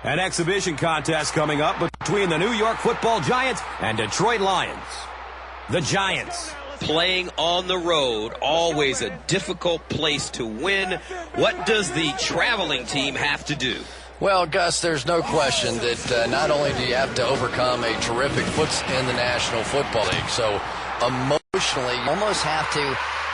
An exhibition contest coming up between the New York Football Giants and Detroit Lions. The Giants. Playing on the road, always a difficult place to win. What does the traveling team have to do? Well, Gus, there's no question that not only do you have to overcome a terrific foot in the National Football League, so emotionally you almost have to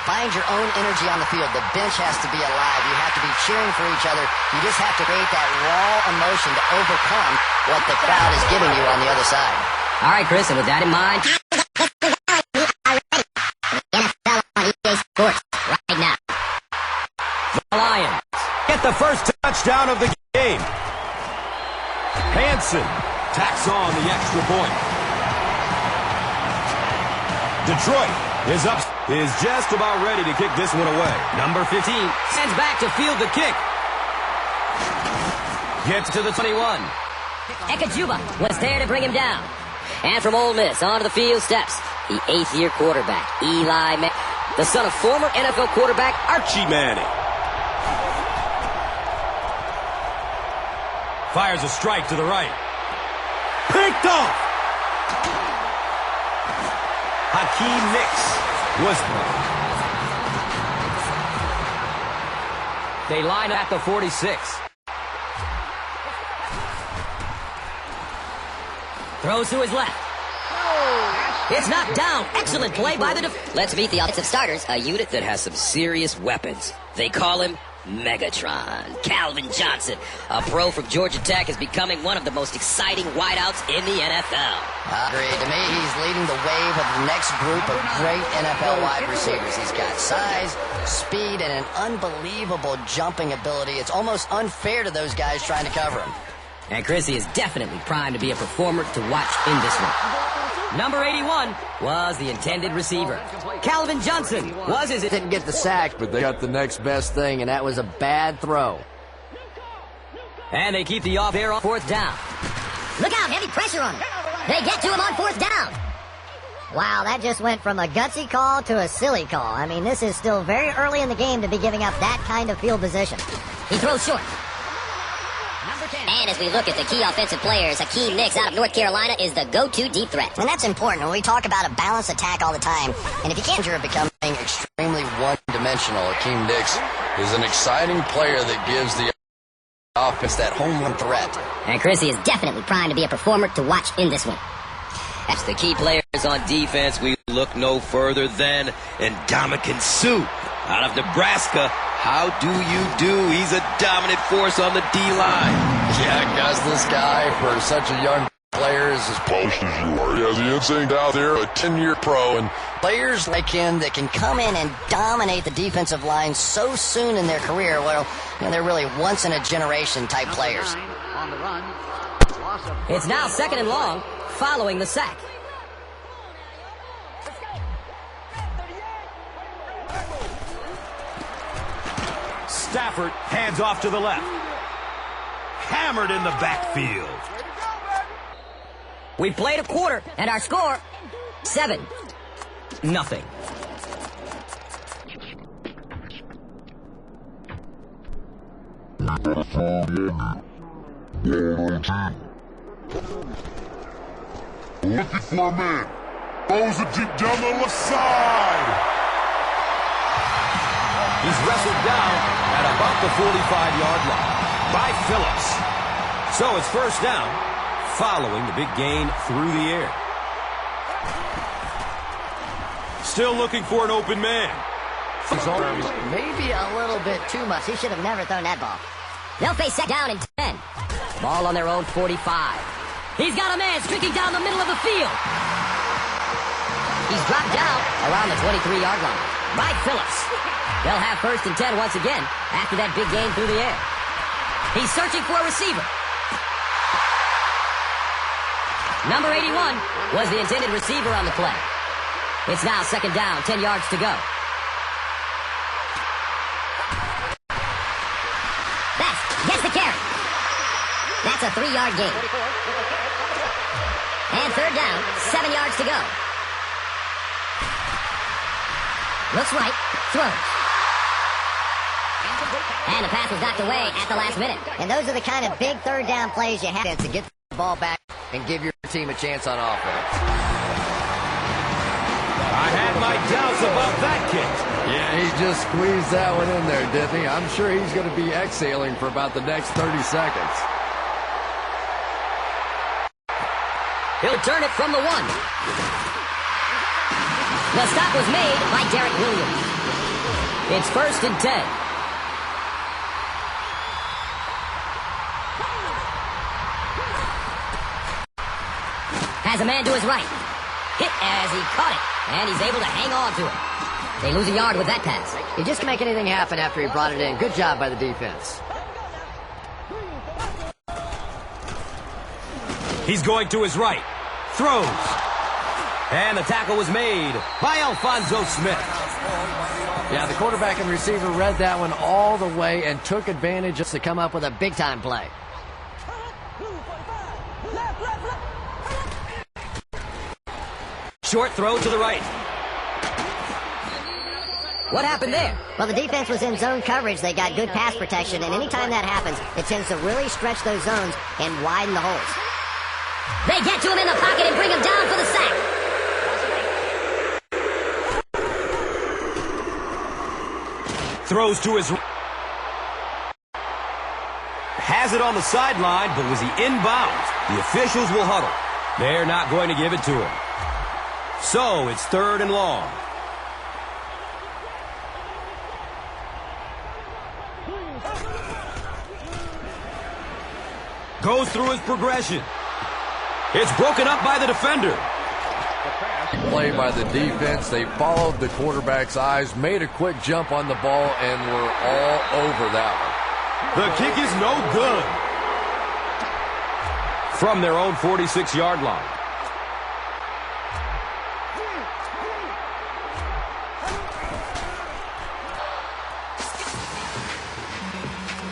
find your own energy on the field. The bench has to be alive. You have to be cheering for each other. You just have to create that raw emotion to overcome what the crowd is giving you on the other side. All right, Chris, and with that in mind, NFL on EA Sports right now. The Lions get the first touchdown of the game. Hansen tacks on the extra point. Detroit is just about ready to kick this one away. Number 15 sends back to field the kick. Gets to the 21. Ekajuba was there to bring him down. And from Ole Miss, onto the field steps the 8th-year quarterback, Eli Manning, the son of former NFL quarterback Archie Manning. Fires a strike to the right. Picked off. Hakeem Nicks was... They line up at the 46. Throws to his left. It's knocked down. Excellent play by the Let's meet the offensive starters, a unit that has some serious weapons. They call him Megatron. Calvin Johnson, a pro from Georgia Tech, is becoming one of the most exciting wideouts in the NFL. Agreed. To me, he's leading the wave of the next group of great NFL wide receivers. He's got size, speed, and an unbelievable jumping ability. It's almost unfair to those guys trying to cover him. And Chrissy is definitely primed to be a performer to watch in this one. Number 81 was the intended receiver. Calvin Johnson was his... Didn't get the sack, but they got the next best thing, and that was a bad throw. And they keep the off air on 4th down. Look out, heavy pressure on him. They get to him on 4th down. Wow, that just went from a gutsy call to a silly call. I mean, this is still very early in the game to be giving up that kind of field position. He throws short. And as we look at the key offensive players, Hakeem Nicks out of North Carolina is the go-to deep threat. And that's important when we talk about a balanced attack all the time. And if you can't, you're becoming Extremely one-dimensional. Hakeem Nicks is an exciting player that gives the offense that home run threat. And Chrissy is definitely primed to be a performer to watch in this one. As the key players on defense, we look no further than Ndamukong Suh out of Nebraska. How do you do? He's a dominant force on the D-line. Yeah, Gus, this guy, for such a young player, is as polished as you are. He has the instinct out there, a 10-year pro, and players like him that can come in and dominate the defensive line so soon in their career, well, you know, they're really once-in-a-generation type players. It's now 2nd and long, following the sack. Stafford hands off to the left. Hammered in the backfield. We played a quarter, and our score, 7-0. Looking for a man. Throws it deep down the left side. He's wrestled down at about the 45-yard line by Phillips. So it's 1st down, following the big gain through the air. Still looking for an open man. His arms maybe a little bit too much. He should have never thrown that ball. They'll face that down in 10. Ball on their own 45. He's got a man streaking down the middle of the field. He's dropped down around the 23-yard line by Phillips. They'll have 1st and 10 once again after that big gain through the air. He's searching for a receiver. Number 81 was the intended receiver on the play. It's now 2nd down, 10 yards to go. Gets the carry. That's a 3-yard gain. And 3rd down, 7 yards to go. Looks right, throws. And the pass was knocked away at the last minute. And those are the kind of big third down plays you have To get the ball back and give your team a chance on offense. I had my doubts about that kick. Yeah, he just squeezed that one in there, didn't he? I'm sure he's going to be exhaling for about the next 30 seconds. He'll turn it from the 1. The stop was made by Derek Williams. It's 1st and 10. Has a man to his right. Hit as he caught it, and he's able to hang on to it. They lose a yard with that pass. He just can make anything happen after he brought it in. Good job by the defense. He's going to his right. Throws. And the tackle was made by Alphonso Smith. Yeah, the quarterback and receiver read that one all the way and took advantage to come up with a big-time play. Short throw to the right. What happened there? Well, the defense was in zone coverage. They got good pass protection, and anytime that happens, it tends to really stretch those zones and widen the holes. They get to him in the pocket and bring him down for the sack. Throws to his right. Has it on the sideline, but was he inbounds? The officials will huddle. They're not going to give it to him. So it's 3rd and long. Goes through his progression. It's broken up by the defender. Play by the defense. They followed the quarterback's eyes, made a quick jump on the ball, and were all over that one. The kick is no good. From their own 46-yard line.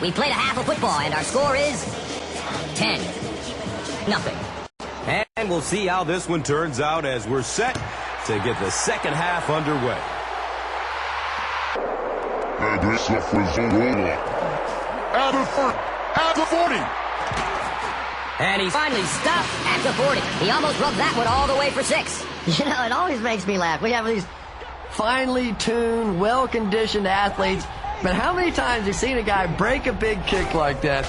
We played a half of football, and our score is 10-0. And we'll see how this one turns out as we're set to get the second half underway. And this is at the 40. And he finally stopped at the 40. He almost rubbed that one all the way for 6. You know, it always makes me laugh. We have these finely tuned, well-conditioned athletes, but how many times have you seen a guy break a big kick like that,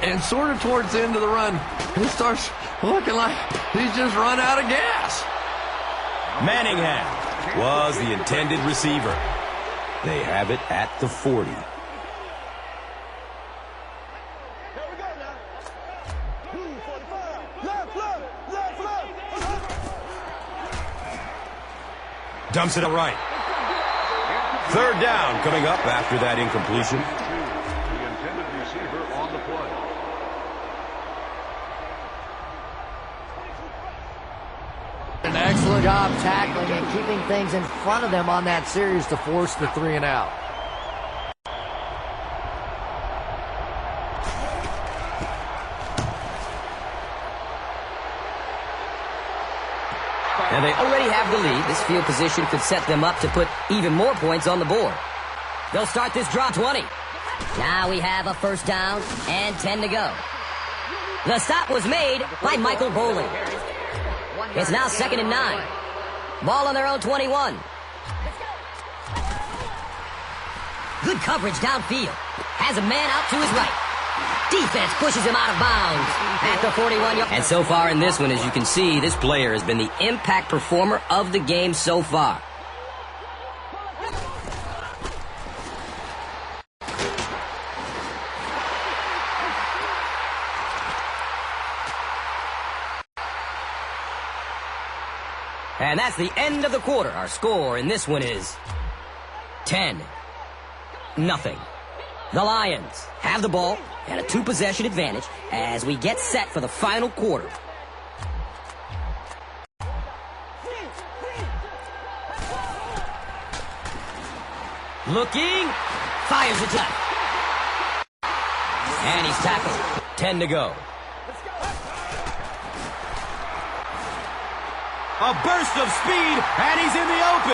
and sort of towards the end of the run, he starts looking like he's just run out of gas? Manningham was the intended receiver. They have it at the 40. Dumps it right. 3rd down coming up after that incompletion. The intended receiver on the play. An excellent job tackling and keeping things in front of them on that series to force the 3 and out. And they already have the lead. This field position could set them up to put even more points on the board. They'll start this drive 20. Now we have a 1st down and 10 to go. The stop was made by Michael Bowling. It's now 2nd and 9. Ball on their own 21. Good coverage downfield. Has a man out to his right. Defense pushes him out of bounds at the 41-yard. And so far in this one, as you can see, this player has been the impact performer of the game so far. And that's the end of the quarter. Our score in this one is 10-0. The Lions have the ball and a 2-possession advantage as we get set for the final quarter. Looking, fires it left. And he's tackled. 10 to go. A burst of speed, and he's in the open.